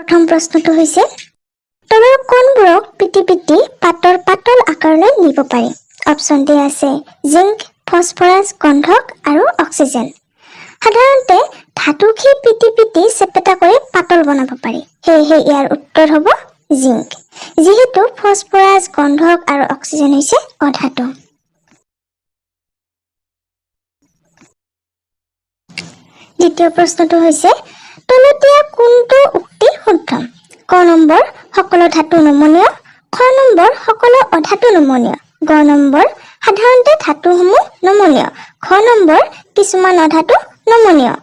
প্ৰথম প্ৰশ্নটো হৈছে তলৰ কোনবোৰক পিটি পিটি পাতল আকাৰলৈ নিব পাৰি? অপশ্যন ডি আছে জিংক, ফছফৰাছ, গন্ধক আৰু অক্সিজেন। সাধাৰণতে ধাতুকে পিটি পিটি চেপেটা কৰি পাতল বনাব পাৰি, সেয়েহে ইয়াৰ উত্তৰ হ'ব জিংক, যিহেতু ফছফৰাছ, গন্ধক আৰু অক্সিজেন হৈছে অধাতু। দ্বিতীয় প্ৰশ্নটো হৈছে তলতীয়া কোনটো উক্তি শুদ্ধ? ক নম্বৰ সকলো ধাতু নমনীয়, খ নম্বৰ সকলো অধাতু নমনীয়, গ নম্বৰ সাধাৰণতে ধাতুসমূহ নমনীয়, খ নম্বৰ কিছুমান অধাতু নমনীয়।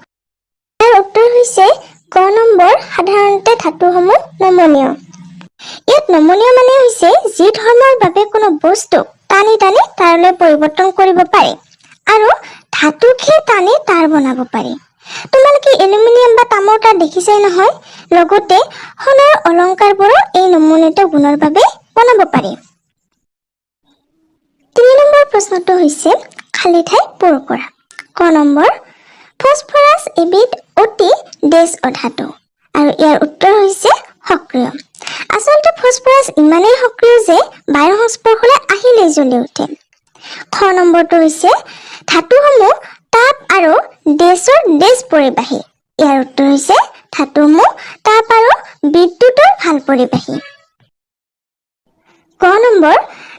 ইয়াৰ উত্তৰ হৈছে গ নম্বৰ সাধাৰণতে ধাতুসমূহ নমনীয়। ইয়াত নমনীয় মানে হৈছে যি ধৰ্মৰ বাবে কোনো বস্তু টানি টানি তাৰলৈ পৰিৱৰ্তন কৰিব পাৰি আৰু ধাতুকে টানি তাৰ বনাব পাৰি। তোমালোকে এলুমিনিয়াম বা তামৰ তাঁৰ দেখিছাই নহয়, লগতে সোণৰ অলংকাৰবোৰো এই নমনীয়তা গুণৰ বাবে বনাব পাৰি। ৩ নম্বৰ প্ৰশ্নটো হৈছে খালী ঠাই পূৰ কৰা। ক নম্বৰ ফছফৰাছ এবিধ অতি ডেছ অধাতু আৰু ইয়াৰ উত্তৰ হৈছে সক্ৰিয়। আচলতে ফছফৰাছ ইমানেই সক্ৰিয় যে বায়ুৰ সংস্পৰ্শলৈ আহিলেই জ্বলি উঠে। খ নম্বৰটো হৈছে ধাতুসমূহ তাপ আৰু ডেছ পৰিবাহী। ইয়াৰ উত্তৰ হৈছে ধাতুসমূহ তাপ আৰু বিদ্যুতৰ ভাল পৰিবাহী। গ নম্বৰ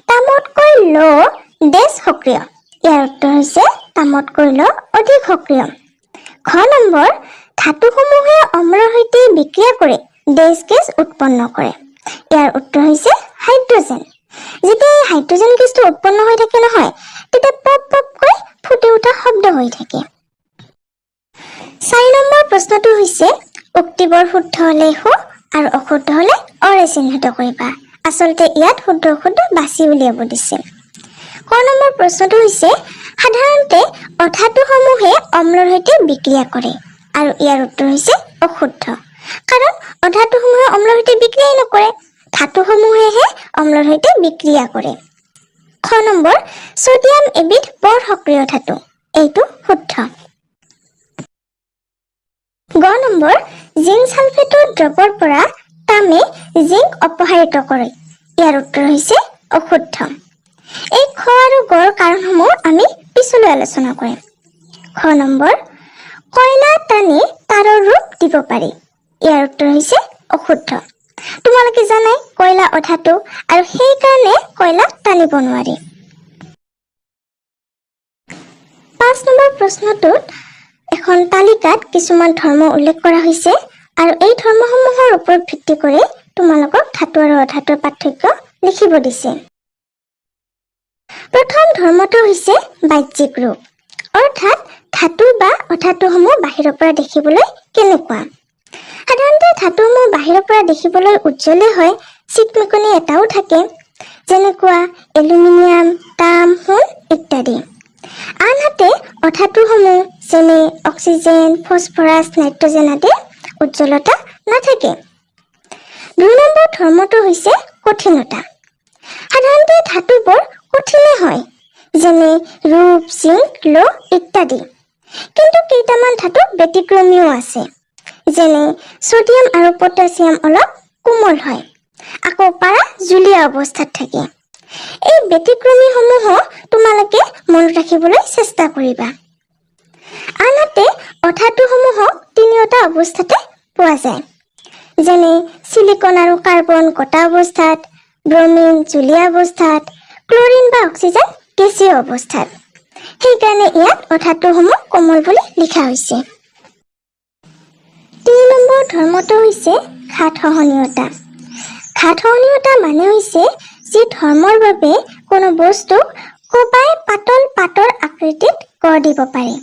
তামতকৈ ল ডেছ সক্ৰিয়। ইয়াৰ উত্তৰ হৈছে তামতকৈ ল অধিক সক্ৰিয়। খ নম্বৰ ধাতুসমূহে অম্লৰ সৈতে বিক্ৰিয়া কৰি ডেছ গেছ উৎপন্ন কৰে। ইয়াৰ উত্তৰ হৈছে হাইড্ৰজেন। যেতিয়া এই হাইড্ৰজেন গেছটো উৎপন্ন হৈ থাকে নহয়, তেতিয়া পপ পপকৈ ফুটি উঠা শব্দ হৈ থাকে। ৪ নম্বৰ প্ৰশ্নটো হৈছে উক্তিবোৰ শুদ্ধ হলে সু আৰু অশুদ্ধ হলে অৰে চিহ্নিত কৰিবা। আচলতে ইয়াত শুদ্ধ অশুদ্ধ বাছি উলিয়াব দিছে। ক নম্বৰ প্ৰশ্নটো হৈছে সাধাৰণতে অধাতুসমূহে অম্লৰ সৈতে বিক্ৰিয়া কৰে আৰু ইয়াৰ উত্তৰ হৈছে অশুদ্ধ, কাৰণ অধাতুসমূহে অম্লৰ সৈতে বিক্ৰিয়াই নকৰে, ধাতুসমূহেহে অম্লৰ সৈতে বিক্ৰিয়া কৰে। খ নম্বৰ ছডিয়াম এবিধ বৰ সক্ৰিয় ধাতু, এইটো শুদ্ধ। গ নম্বৰ জিংক ছালফেটৰ দ্ৰৱৰ পৰা তামে জিংক অপসাৰিত কৰে। ইয়াৰ উত্তৰ হৈছে অশুদ্ধ। এই খ আৰু গৰ কাৰণসমূহ আমি পিছলৈ আলোচনা কৰিম। খ নম্বৰ কয়লা টানি তাৰৰ ৰূপ দিব পাৰি। ইয়াৰ উত্তৰ হৈছে অশুদ্ধ। তোমালোকে জানাই কয়লা অধাতু আৰু সেইকাৰণে কয়লাক টানিব নোৱাৰি। ৫ নম্বৰ প্ৰশ্নটোত এখন তালিকাত কিছুমান ধৰ্ম উল্লেখ কৰা হৈছে আৰু এই ধৰ্মসমূহৰ ওপৰত ভিত্তি কৰি তোমালোকক ধাতু আৰু অধাতুৰ পাৰ্থক্য লিখিব দিছে। প্ৰথম ধৰ্মটো হৈছে বাহ্যিক ৰূপ, অৰ্থাৎ ধাতু বা অধাতুসমূহ বাহিৰৰ পৰা দেখিবলৈ কেনেকুৱা। সাধাৰণতে ধাতুসমূহ বাহিৰৰ পৰা দেখিবলৈ উজ্জ্বলে হয়, চিকমিকনি এটাও থাকে, যেনেকুৱা এলুমিনিয়াম, তাম, সোণ ইত্যাদি। আনহাতে অধাতুসমূহ যেনে অক্সিজেন, ফছফৰাছ, নাইট্ৰজেন আদি উজ্জ্বলতা নাথাকে। ২ নম্বৰ ধৰ্মটো হৈছে কঠিনতা। সাধাৰণতে ধাতুবোৰ কঠিনে হয়, যেনে ৰূপ, জিংক, ল ইত্যাদি। কিন্তু কেইটামান ধাতু ব্যতিক্ৰমীও আছে, যেনে ছডিয়াম আৰু পটাছিয়াম অলপ কোমল হয়, আকৌ পাৰা জুলীয়া অৱস্থাত থাকে। এই ব্যতিক্ৰমীসমূহো তোমালোকে মনত ৰাখিবলৈ চেষ্টা কৰিবা। আনহাতে অধাতুসমূহক তিনিওটা অৱস্থাতে পোৱা যায়, যেনে চিলিকন আৰু কাৰ্বন গটা অৱস্থাত, ব্ৰমিন জুলীয়া অৱস্থাত, ক্লৰিন বা অক্সিজেন গেছীয় অৱস্থাত। সেইকাৰণে ইয়াত অধাতুসমূহ কোমল বুলি লিখা হৈছে। ৩ নম্বৰ ধৰ্মটো হৈছে ঘাত সহনীয়তা। ঘাত সহনীয়তা মানে হৈছে যি ধৰ্মৰ বাবে কোনো বস্তুক কোবাই পাতল আকৃতিত গঢ় দিব পাৰি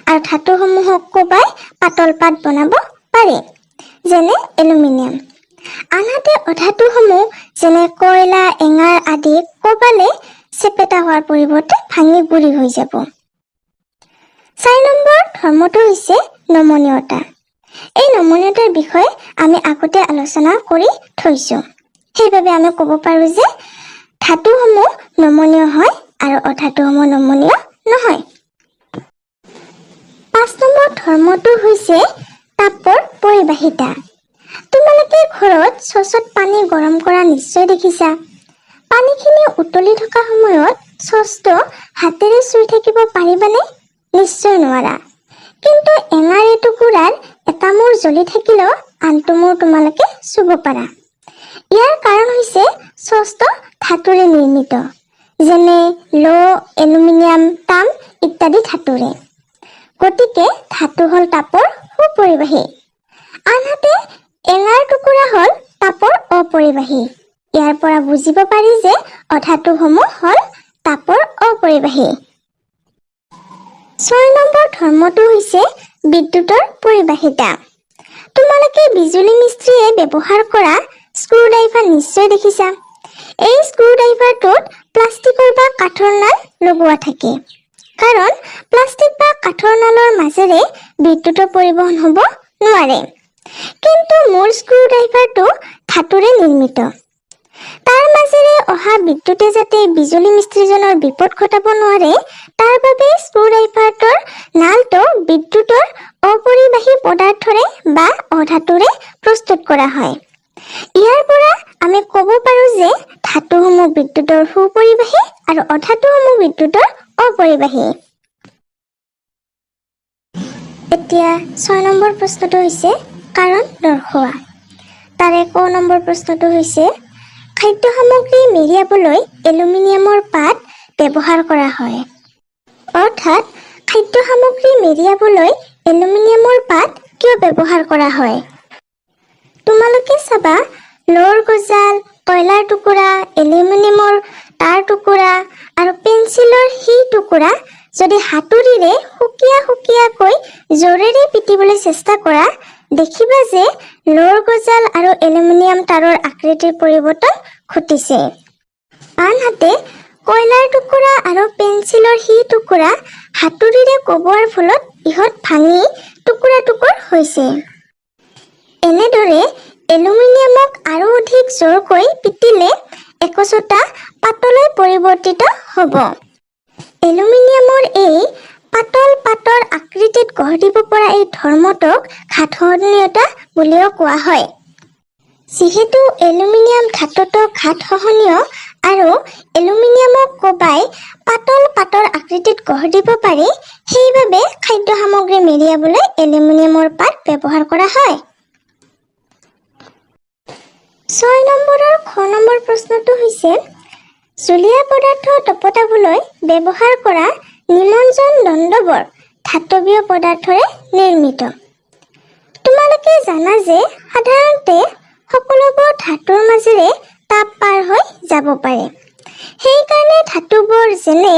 আৰু ধাতুসমূহক কোবাই পাতল পাত বনাব পাৰি, যেনে এলুমিনিয়াম। আনহাতে অধাতুসমূহ যেনে কয়লা, এঙাৰ আদি কোবালে চেপেটা হোৱাৰ পৰিৱৰ্তে ভাঙি গুৰি হৈ যাব। ৪ নম্বৰ ধৰ্মটো হৈছে নমনীয়তা। এই নমনীয়তাৰ বিষয়ে আমি আগতে আলোচনা কৰি থৈছো, সেইবাবে আমি ক'ব পাৰো যে ধাতুসমূহ নমনীয় হয় আৰু অধাতুসমূহ নমনীয় নহয়। ৫ নম্বৰ ধৰ্মটো হৈছে তাপৰ পৰিবাহিতা। তোমালোকে পাকঘৰত চচত পানী গৰম কৰা নিশ্চয় দেখিছা। পানীখিনি উতলি থকা সময়ত চচটো হাতেৰে চুই থাকিব পাৰিবানে? নিশ্চয় নোৱাৰা। কিন্তু এঙাৰ এটুকুৰাৰ এটা মূৰ জ্বলি থাকিলেও আনটো মূৰ তোমালোকে চুব পাৰা। ইয়াৰ কাৰণ হৈছে চচটো ধাতুৰে নিৰ্মিত, যেনে ল', এলুমিনিয়াম, তাম ইত্যাদি ধাতুৰে। গতিকে ধাতু হ'ল তাপৰ সুপৰিবাহী। আনহাতে এঙাৰ টুকুৰা হ'ল তাপৰ অপৰিবাহী। ইয়াৰ পৰা বুজিব পাৰি যে অধাতুসমূহ হ'ল তাপৰ অপৰিবাহী। 6 নম্বৰ ধৰ্মটো হৈছে বিদ্যুতৰ পৰিবাহিতা। তোমালোকে বিজুলী মিস্ত্ৰীয়ে ব্যৱহাৰ কৰা স্ক্ৰুড্ৰাইভাৰ নিশ্চয় দেখিছা। এই স্ক্ৰুড্ৰাইভাৰটোত প্লাষ্টিকৰ বা কাঠৰ নাল লগোৱা থাকে, কাৰণ প্লাষ্টিক বা কাঠৰ নালৰ মাজেৰে বিদ্যুতৰ পৰিবহণ হ'ব নোৱাৰে। কিন্তু মূল স্ক্ৰুড্ৰাইভাৰটো ধাতুৰে নিৰ্মিত। তাৰ মাজেৰে অহা বিদ্যুতে যাতে বিজুলী মিস্ত্ৰীজনৰ বিপদ ঘটাব নোৱাৰে, তাৰ বাবে স্ক্ৰুড্ৰাইভাৰটোৰ নালটো বিদ্যুতৰ অপৰিবাহী পদাৰ্থৰে বা অধাতুৰে প্ৰস্তুত কৰা হয়। ইয়াৰ পৰা আমি ক'ব পাৰোঁ যে ধাতুসমূহ বিদ্যুতৰ সুপৰিবাহী আৰু অধাতুসমূহ বিদ্যুতৰ অপৰিবাহী। এতিয়া 6 নম্বৰ প্ৰশ্নটো হৈছে কাৰণ দৰ্শোৱা। তাৰে ক নম্বৰ প্ৰশ্নটো হৈছে খাদ্য সামগ্ৰী মেৰিয়াবলৈ এলুমিনিয়ামৰ পাত ব্যৱহাৰ কৰা হয়। অৰ্থাৎ খাদ্য সামগ্ৰী মেৰিয়াবলৈ এলুমিনিয়ামৰ পাত কিয় ব্যৱহাৰ কৰা হয়? তোমালোকে চাবা, লোৰ গজাল, কয়লাৰ টুকুৰা, এলুমিনিয়ামৰ তাঁৰ টুকুৰা আৰু পেঞ্চিলৰ সি টুকুৰা যদি হাতুৰিৰে সুকীয়াকৈ জোৰেৰে পিটিবলৈ চেষ্টা কৰা, দেখিবা যে লোৰ গজাল আৰু এলুমিনিয়াম তাঁৰৰ আকৃতিৰ পৰিৱৰ্তন ঘটিছে। আনহাতে কয়লাৰ টুকুৰা আৰু পেঞ্চিলৰ সি টুকুৰা হাতুৰিৰে কোবোৱাৰ ফলত ইহঁত ভাঙি টুকুৰা হৈছে। এনেদৰে এলুমিনিয়ামক আৰু অধিক জোৰকৈ পিটিলে একচোটা পাতলৈ পৰিৱৰ্তিত হ'ব। এলুমিনিয়ামৰ এই পাতল আকৃতিত গঢ় দিব পৰা এই ধৰ্মটোক ঘাতসহনীয়তা বুলিও কোৱা হয়। যিহেতু এলুমিনিয়াম ধাতুটো ঘাতসহনীয় আৰু এলুমিনিয়ামক কোবাই পাতল আকৃতিত গঢ় দিব পাৰি, সেইবাবে খাদ্য সামগ্ৰী মেৰিয়াবলৈ এলুমিনিয়ামৰ পাত ব্যৱহাৰ কৰা হয়। 6 নম্বৰৰ খ নম্বৰ প্ৰশ্নটো হৈছে জুলীয়া পদাৰ্থ তপতাবলৈ ব্যৱহাৰ কৰা নিমজ্জন দণ্ডবৰ ধাতৱীয় পদাৰ্থৰে নিৰ্মিত। তোমালোকে জানা যে সাধাৰণতে সকলোবোৰ ধাতুৰ মাজেৰে তাপ পাৰ হৈ যাব পাৰে। সেইকাৰণে ধাতুবোৰ যেনে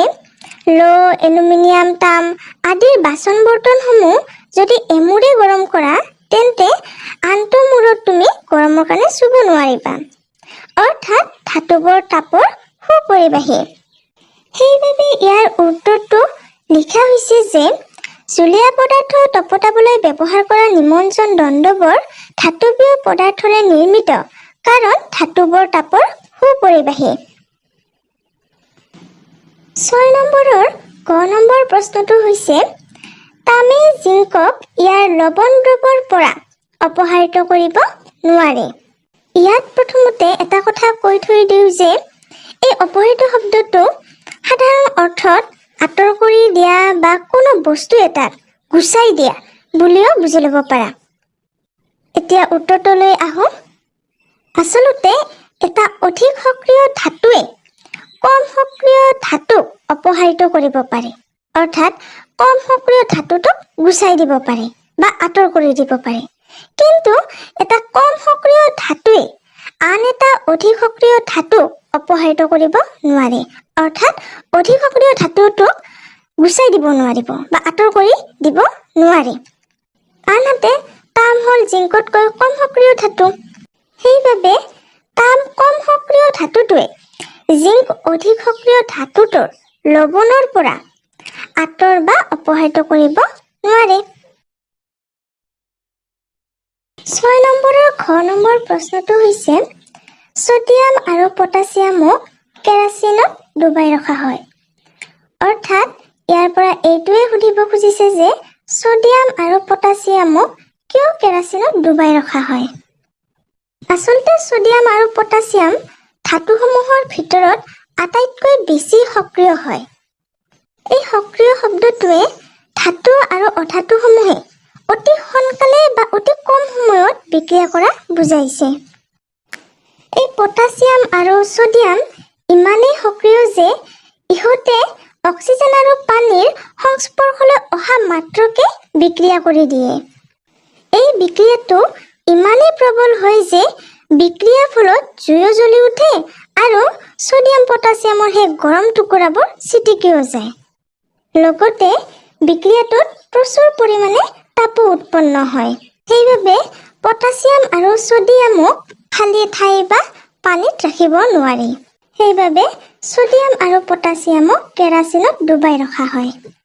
ল', এলুমিনিয়াম, তাম আদিৰ বাচন বৰ্তনসমূহ যদি এমূৰে গৰম কৰা, তেন্তে আনটো মূৰত তুমি গৰমৰ কাৰণে চুব নোৱাৰিবা। অৰ্থাৎ ধাতুবোৰ তাপৰ সুপৰিবাহী। সেইবাবে ইয়াৰ উত্তৰটো লিখা হৈছে যে জুলীয়া পদাৰ্থ তপতাবলৈ ব্যৱহাৰ কৰা নিমজ্জন দণ্ডবৰ ধাতৱীয় পদাৰ্থৰে নিৰ্মিত, কাৰণ ধাতুবোৰ তাপৰ সুপৰিবাহী। 6 নম্বৰৰ ক নম্বৰ প্ৰশ্নটো হৈছে তামে জিংকক ইয়াৰ লৱণ দ্ৰৱৰ পৰা অপসাৰিত কৰিব নোৱাৰে। ইয়াত প্ৰথমতে এটা কথা কৈ থৈ দিওঁ যে এই অপহৃত শব্দটো সাধাৰণ অৰ্থত আঁতৰ কৰি দিয়া বা কোনো বস্তু এটাক গুচাই দিয়া বুলিও বুজি ল'ব পাৰা। এতিয়া উত্তৰটোলৈ আহোঁ। আচলতে এটা অধিক সক্ৰিয় ধাতুৱে কম সক্ৰিয় ধাতুক অপসাৰিত কৰিব পাৰে, অৰ্থাৎ কম সক্ৰিয় ধাতুটোক গুচাই দিব পাৰে বা আঁতৰ কৰি দিব পাৰে। কিন্তু এটা কম সক্ৰিয় ধাতুৱে আন এটা অধিক সক্ৰিয় ধাতুক অপসাৰিত কৰিব নোৱাৰে, অৰ্থাৎ অধিক সক্ৰিয় ধাতুটোক গুচাই দিব নোৱাৰিব বা আঁতৰ কৰি দিব নোৱাৰে। আনহাতে তাম হ'ল জিংকতকৈ কম সক্ৰিয় ধাতু। সেইবাবে তাম কম সক্ৰিয় ধাতুটোৱে জিংক অধিক সক্ৰিয় ধাতুটোৰ লৱণৰ পৰা আঁতৰ বা অপসাৰিত কৰিব নোৱাৰে। 6 নম্বৰৰ খ নম্বৰ প্ৰশ্নটো হৈছে ছডিয়াম আৰু পটাছিয়ামক কেৰাচিনত ডুবাই ৰখা হয়। অৰ্থাৎ ইয়াৰ পৰা এইটোৱে সুধিব খুজিছে যে ছডিয়াম আৰু পটাছিয়ামক কিয় কেৰাচিনত ডুবাই ৰখা হয়। আচলতে ছডিয়াম আৰু পটাছিয়াম ধাতুসমূহৰ ভিতৰত আটাইতকৈ বেছি সক্ৰিয় হয়। এই সক্ৰিয় শব্দটোৱে ধাতু আৰু অধাতুসমূহে অতি সোনকালে বা অতি কম সময়ত বিক্ৰিয়া কৰা বুজাইছে। এই পটাছিয়াম আৰু ছডিয়াম ইমানেই সক্ৰিয় যে ইহঁতে অক্সিজেন আৰু পানীৰ সংস্পৰ্শলৈ অহা মাত্ৰকে বিক্ৰিয়া কৰি দিয়ে। এই বিক্ৰিয়াটো ইমানেই প্ৰবল হয় যে বিক্ৰিয়াৰ ফলত জুয়ো জ্বলি উঠে আৰু ছডিয়াম পটাছিয়ামৰ সেই গৰম টুকুৰাবোৰ ছিটিকিও যায়। লগতে বিক্ৰিয়াটোত প্ৰচুৰ পৰিমাণে তাপো উৎপন্ন হয়। সেইবাবে পটাছিয়াম আৰু ছডিয়ামক খালী ঠাই বা পানীত ৰাখিব নোৱাৰি। সেইবাবে ছডিয়াম আৰু পটাছিয়ামক কেৰাচিনত ডুবাই ৰখা হয়।